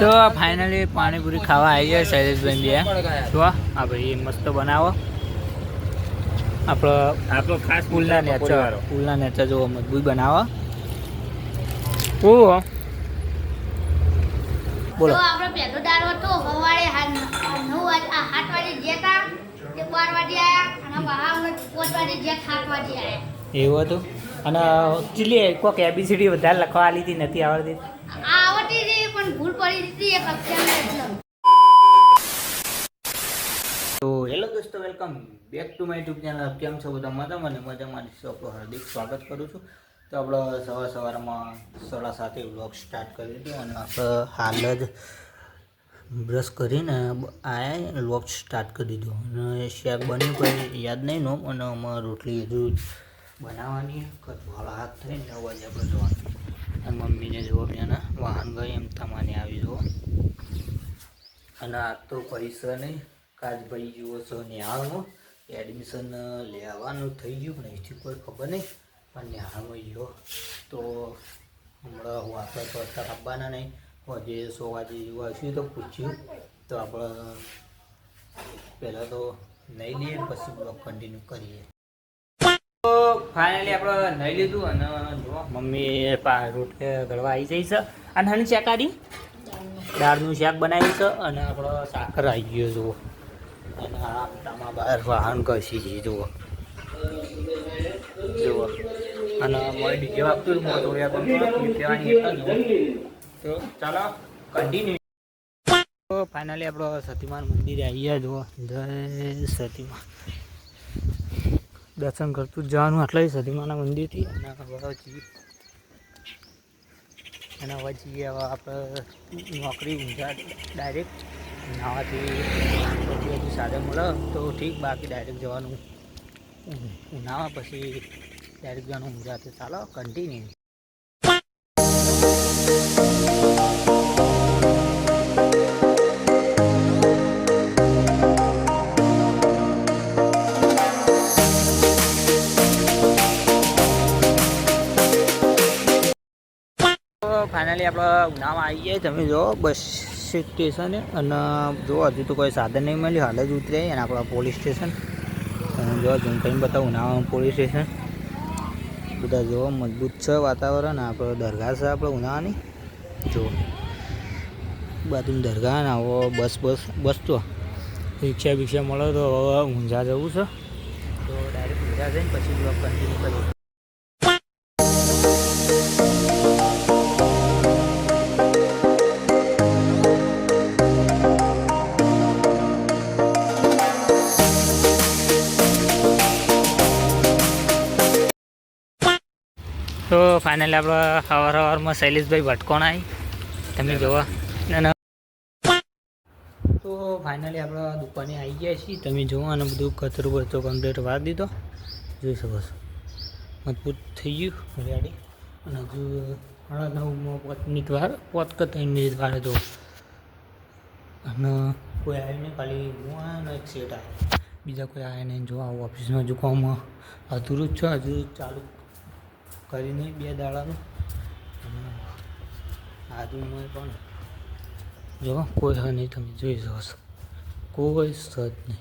તો ફાઇનલી પાણીપુરી ખાવા આવી જાય શૈલેષભાઈ તો આ ભાઈ મસ્ત બનાવો આપણો ખાસ પુલના નેચર જો મજબૂત બનાવો બોલો. આપણે પહેલો દાડો હતો સવારે 9 વાગે જતા તે 12 વાગે આયા અને બહાર 5 વાગે જે 7 વાગે આયા એવું હતું. અને ચીલી કોઈક એબીસીડી વધારે લખવા આલી હતી નથી આવડતી આવડતી હતી પણ ભૂલ પડી હતી એક અક્ષરમાં એટલે. તો હેલો દોસ્તો, welcome back to my YouTube channel. કેમ છો બધા? મજામાં આપણું હાર્દિક સ્વાગત કરું છું. તો આપણે સવારમાં 7:30 વ્લોગ સ્ટાર્ટ કરી દીધો અને આપણે હાલ જ બ્રશ કરીને આયા વ્લોગ સ્ટાર્ટ કરી દીધો અને શાક બન્યું કોઈ યાદ નહીં નો. અને અમારે રોટલી હજુ બનાવવાની વાળા હાથ થઈને 9 વાગે આપણે જવાનું. અને મમ્મીને જોવા બેના વાહન ગઈ એમ તમારે આવી જુઓ. અને આ તો પૈસા નહીં કાજભાઈ જુઓ છો નિહાળમાં એડમિશન લેવાનું થઈ ગયું પણ એથી કોઈ ખબર નહીં. પણ નિહાળમાં ગયો તો હમણાં હું આપણે કરતા આવવાના નહીં. હજે 100 વાગે જેવું આવશું તો પૂછ્યું તો આપણે પહેલાં તો નહીં લઈએ પછી બ્લોગ કન્ટિન્યુ કરીએ. તો ફાઇનલી આપણે નહીં લીધું અને જો મમ્મી રોટલી ગળવા આવી જઈ છે. અને હની શાકારી દાળનું શાક બનાવ્યું છે અને આપણો સાકર આવી ગયો જુઓ. અને આમતામાં બહાર વાહન ઘસી છે જુઓ અને મારે ડીજે વાગતું મોં તોડ્યા પણ લેવાની તો ચાલો કન્ટિન્યુ. તો ફાઇનલી આપણો સતીમાન મંદિરે આવી ગયા જુઓ. જય સતીમાં દર્શન કરતું જ જવાનું એટલે સતીમાના મંદિરથી. અને હવે જઈએ હવે આપણે નોકરી ઊંઝા ડાયરેક્ટ નાવાથી હજુ સાદે મળે તો ઠીક, બાકી ડાયરેક્ટ જવાનું ઉનાવા પછી ડાયરેક્ટ જવાનું ઊંઝાથી. ચાલો કન્ટિન્યુ. ફાઇનલી આપણે ઉનામાં આવી ગયા. તમે જો બસ સ્ટેશને અને જો હજુ તો કોઈ સાધન નહીં મળ્યું, હાલ જ ઉતરી અને આપણા પોલીસ સ્ટેશન જો જેમ કંઈ બતાવું ઉનામાં પોલીસ સ્ટેશન બધા જો મજબૂત છે વાતાવરણ. આપણે દરગાહ છે આપણે ઉનાવાની જો બાજુ દરગાહ ને આવો બસ તો રિક્ષા મળે તો હવે ઊંઝા જવું છે તો ડાયરેક્ટ ઊંઝા જઈને પછી બ્લોગ કન્ટિન્યુ કરીએ. તો ફાઇનલી આપણે સવારમાં શૈલેષભાઈ ભટકોણ આવી તમે જોવા. તો ફાઇનલી આપણે દુકાને આવી ગયા છીએ. તમે જોવો અને બધું કચરો કમ્પ્લીટ વાર દીધો જોઈ શકો છો. મજબૂત થઈ ગયું રેડી. અને હજુ 9:30 5 મિનિટ વાર 5 કે 3 મિનિટ વાર હતો અને કોઈ આવ્યું નહીં. ખાલી હું આવ્યો ને એક સેટ આવ્યો, બીજા કોઈ આવ્યા નહીં. જો આવું ઓફિસમાં હજુ કામ અધૂરું જ છે, હજુ ચાલુ કરીને 2 દાડાનું. અને આજુમાં પણ જો કોઈ હ નહીં, તમે જોઈ શકો છો કોઈ સજ નહીં.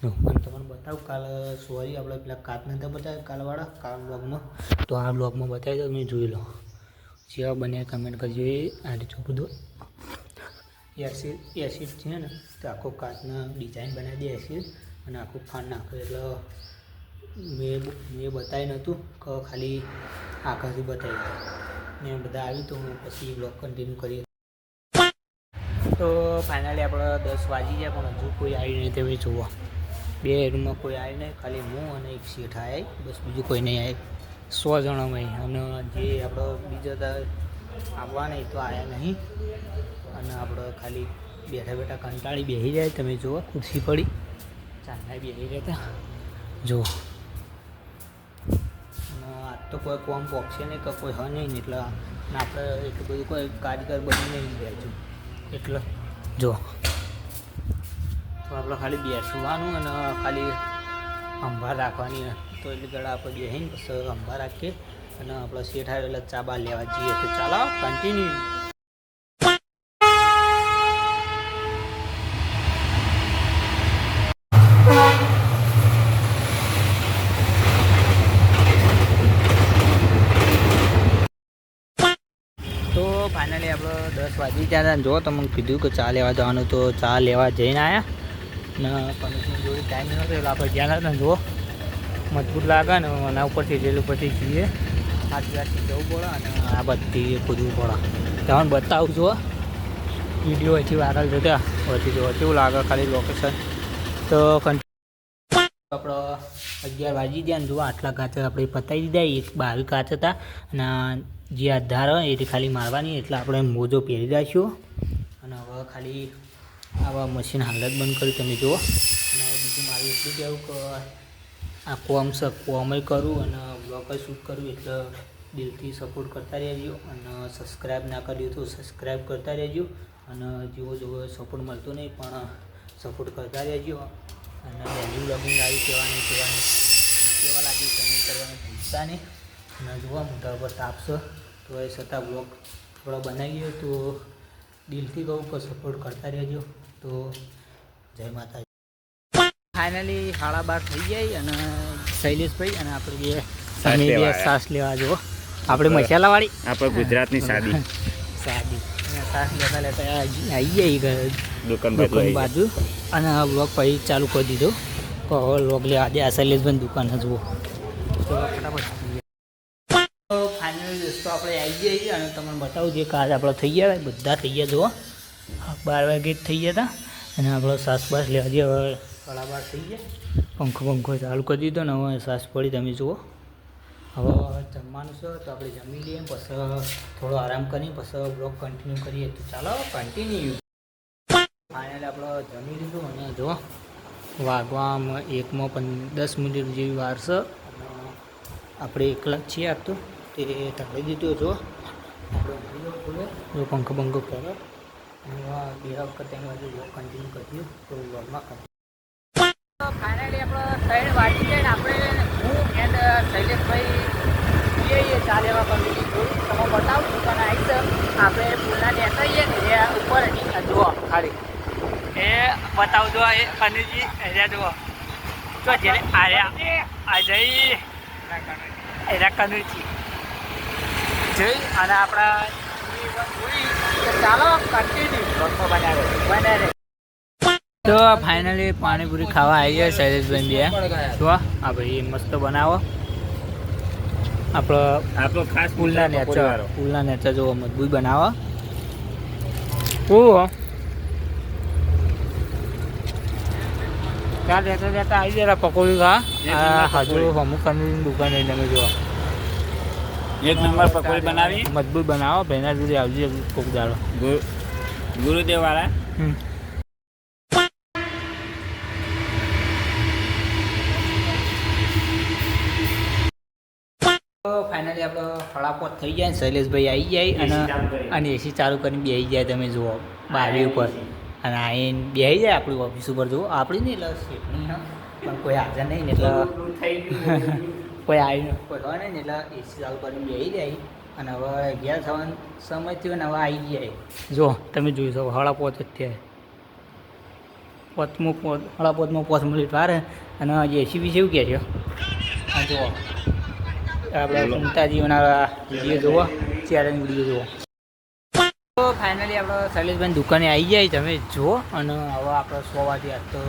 જો અને તમને બતાવું કાલે સોરી આપણે પેલા કાચ નતા બતાવ્યા કાલવાળા કાલ બ્લોગમાં, તો આ બ્લોગમાં બતાવી દો. તમે જોઈ લો જેવા બને કમેન્ટ કરજો. એ આ રીતે બધું એસિડ છે ને તો આખો કાચના ડિઝાઇન બનાવી દે એસિડ અને આખું ખાંડ નાખે. એટલે મેં બતાવી નહોતું કે ખાલી આખાથી બતાવી ને બધા આવી તો હું પછી બ્લોગ કન્ટિન્યુ કરીએ. તો ફાઇનલી આપણે 10 વાગી ગયા પણ હજુ કોઈ આવી નહીં. તમે જુઓ 2 રૂમમાં કોઈ આવી નહીં, ખાલી હું અને એક શેઠ આવી, બસ બીજું કોઈ નહીં આવી. 100 જણામાં. અને જે આપણે બીજા આવવા નહીં તો આવ્યા નહીં. અને આપણે ખાલી બેઠા કંટાળી બેસી જાય. તમે જુઓ ખુરશી પડી ચાંદા બેસી રહેતા જુઓ. આજ તો કોઈ કોમ પોકશે નહીં કે કોઈ હ નહીં એટલે આપણે એટલું બધું કોઈ કારીગર બની નહીં જાય છે એટલે જો. તો આપણે ખાલી બેસવાનું અને ખાલી સંભાળ રાખવાની. તો એટલે ગળા આપણે બેસીને પછી સંભાળ રાખીએ અને આપણે શેઠ આવે એટલે ચા બા લેવા જઈએ. તો ચાલો કન્ટિન્યુ. 10 વાગી ગયા હતા. જો તમને કીધું કે ચા લેવા જવાનું તો ચા લેવા જઈને આવ્યા ને કમિશનર જોડે ટાઈમ નહોતો એટલે આપણે ગયા હતા ને જુઓ મજબૂત લાગે ને એના ઉપરથી રેલ ઉપરથી જઈએ આદિવાસી જવું પડે અને આ બધી કૂદવું પડે તમને બતાવું છું વિડીયો અહીંથી વાયરલ થતા પછી જો કેવું લાગે ખાલી લોકેશન તો આપણો 11 વાગી ગયા ને જુઓ આટલા કાચ આપણે પતાવી દીધા. એક 22 કાચ હતા અને જે આધાર હોય એથી ખાલી મારવાની એટલે આપણે મોજો પહેરી દઈશું. અને હવે ખાલી આવા મશીન હાલ જ બંધ કર્યું તમે જુઓ. અને બીજું મારું એટલું કહેવું કે આ કોમ કરું અને બ્લોગ શૂટ કરું એટલે દિલથી સપોર્ટ કરતા રહેજો. અને સબસ્ક્રાઈબ ના કર્યું તો સબસ્ક્રાઈબ કરતા રહેજો. અને જેવો સપોર્ટ મળતો નહીં પણ સપોર્ટ કરતા રહેજો. અને ડેલી બ્લોગિંગ આવી કેવા લાગી કમેન્ટ કરવાનું ભૂલતા નહીં. અને જોવા મોટા પર તાપશો તો એ છતાં બ્લોગ થોડો બનાવીએ તો દિલથી કહું કે સપોર્ટ કરતા રહેજો. તો જય માતાજી. ફાઇનલી 12:30 થઈ જાય અને શૈલેષભાઈ અને આપણે બે સાસ લેવા જુઓ આપણે મસાલાવાળી આપણે ગુજરાતની સાદી સાસ લેતા આવી જાય દુકાન બાજુ અને આ બ્લોગ પછી ચાલુ કરી દીધો. તો હવે બ્લોગ લેવા દે આ શૈલેષભાઈ દુકાન જુઓ. તો ફાઇનલી દોસ્તો આપણે આવી જઈએ અને તમને બતાવું જે કાચ આપણે થઈ ગયા બધા થઈ ગયા જુઓ 12 વાગે જ થઈ ગયા હતા. અને આપણો સાસ બાસ લેવા જઈએ હવે 12:30 થઈ ગયા. પંખો ચાલુ કરી દીધો ને હવે સાસ પડી તમે જુઓ. હવે જમવાનું છે તો આપણે જમી લઈએ પછી થોડો આરામ કરીએ પછી બ્લોગ કન્ટિન્યુ કરીએ. તો ચાલો કન્ટિન્યુ. ફાઇનલી આપણે જમી લીધું અને જુઓ વાગવામાં 10 મિનિટ જેવી વાર છે. અને આપણે એકલા જ છીએ આપ તો તે ઢાળી દીધું જો આપણે જો પંખો કરો અને બે વખત એની બાજુ બ્લોગ કન્ટિન્યુ કર્યું તો બ્લોગમાં ફાઇનલી આપણે 3 વાગી જાય ને આપણે હું એન્ડ શૈલેષભાઈ જઈએ ચા લેવા કરી તમે બતાવું દુકાન આવી છે આપણે પુલના લેતા જઈએ ને એ ઉપર જુઓ ખાલી એ બતાવું જો એ કનુજી એરિયા જુઓ તો જેને આર્યા આ જઈ એરા કનુજી જઈ અને આપણા ચાલો કન્ટિન્યુ બનાવે તો ફાઇનલી પાણીપુરી ખાવા આવી ગયા શૈલેષભાઈ બે જો આ ભાઈ મસ્ત બનાવો આપણો ખાસ પુલના નેચર જો મજબૂત બનાવો. ત્યાં લેતા આવી જરા પકોડી ખા હજુ અમુક દુકાન તમે જુઓ એક નંબર પકોડી બનાવી મજબૂત બનાવો ભેના સુધી આવજે કોક દાડો ગુરુદેવ વાળા. ફાઇનલી આપણો 4:30 થઈ જાય ને શૈલેષભાઈ આવી જાય અને એસી ચાલુ કરીને બેસી જાય તમે જુઓ બારી ઉપર અને આવીને બેસી જાય આપણી ઓફિસ ઉપર જુઓ આપણી નહીં એટલે સેફની હા પણ કોઈ હાજર નહીં ને એટલે કોઈ આવીને કોઈ હોય નહીં એટલે એસી ચાલુ કરીને બેસી જાય અને હવે 11 થવાનો સમય થયો ને હવે આવી જાય જો તમે જોઈ શકો 4:30 જ થયા 4:30 મિનિટ વારે અને એસી બી એવું કહે છે આ જુઓ આપણે કુંતાજીઓના વિડીયો જુઓ ચેલેન્જ વિડીયો જુઓ. તો ફાઇનલી આપણે શૈલેષભાઈ દુકાને આવી જાય તમે જુઓ અને હવે આપણે 100 વાગે આજ તો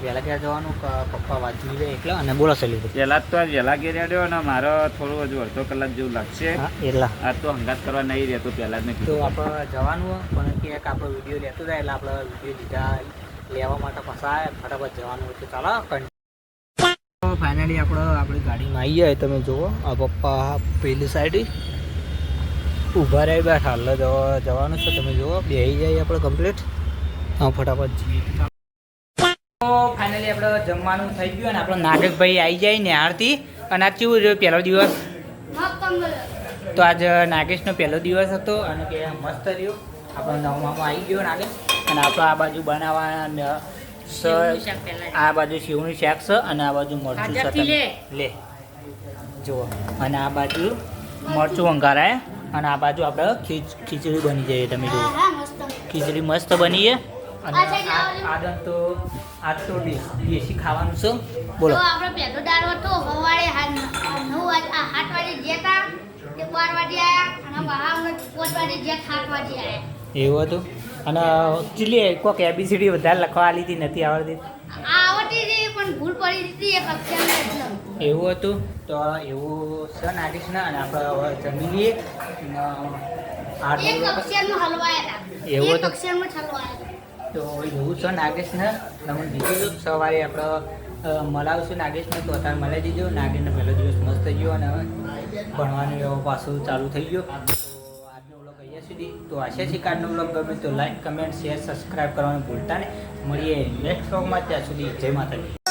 વહેલા ક્યાં જવાનું પપ્પા વાંચી જાય એટલે અને બોલો શૈલેષભાઈ પહેલાં તો વહેલા ઘેર આવ્યો અને મારો થોડું હજુ અડધો કલાક જેવું લાગશે એટલા આ તો હંગાત કરવા નહીં રહેતો પહેલાં જ મેં તો આપણે જવાનું પણ ક્યાંક આપણો વિડીયો લેતો જાય એટલે આપણે વિડીયો લીધા લેવા માટે પાછા ફટાફટ જવાનું હોય તો ચાલો. ફાઇનલી આપણી ગાડીમાં આવી જાય તમે જુઓ આ પપ્પા પેલી સાઈડ ઊભા રહી બેઠા હાલ જવાનું છે તમે જુઓ બેસી જાય આપણે કમ્પ્લીટ ફટાફટ જઈએ. તો ફાઇનલી આપણે જમવાનું થઈ ગયું અને આપણો નાગેશભાઈ આવી જાય નિહાળથી અને આજ કેવું રહ્યો પહેલો દિવસ તો આજ નાગેશનો પહેલો દિવસ હતો અને કે મસ્ત રહ્યો આપણો નવમામાં આવી ગયો નાગેશ અને આપણે આ બાજુ બનાવવાના આ બાજુ શિવનું શાક છે અને આ બાજુ મરચું છે લે જુઓ અને આ બાજુ મરચું વંગારાય અને આ બાજુ આપણે ખીચડી બની જાય તમે જુઓ ખીચડી મસ્ત બની છે અને આજ તો દેશી ખાવાનું છે બોલો. આપણો પહેલો દાડો હતો સવારે 9 વાગે 8 વાગે જતા તે 12 વાગે આવ્યા અને 5 વાગે 7 વાગે 8 વાગે આવ્યા એવું હતું અને ચીલી કોઈક ABCD વધારે લખવા આલી હતી નથી આવડતી આવડતી હતી પણ ભૂલ પડી હતી એક અક્ષરમાં એટલે. એવું હતું તો એવું છે નાગેશના અને આપણે હવે જમી લઈએ એક અક્ષરમાં હલવાયા હતા. એવું એક હતું? અક્ષરમાં જ હલવાયા હતા. તો એવું છે નાગેશને તમે દીધું સવારે આપણે મળાવશું નાગેશને તો અત્યારે મળી દીધો નાગેશનો પહેલો દિવસ મસ્ત ગયો અને હવે ભણવાનું એવો પાછું ચાલુ થઈ ગયો તો આજનો વ્લોગ અહીંયા સુધી તો આશા છે કે આજનો વ્લોગ ગમે તો લાઈક કમેન્ટ શેર સબસ્ક્રાઈબ કરવાનું ભૂલતા નહીં મળીએ નેક્સ્ટ વ્લોગમાં ત્યાં સુધી જય માતાજી.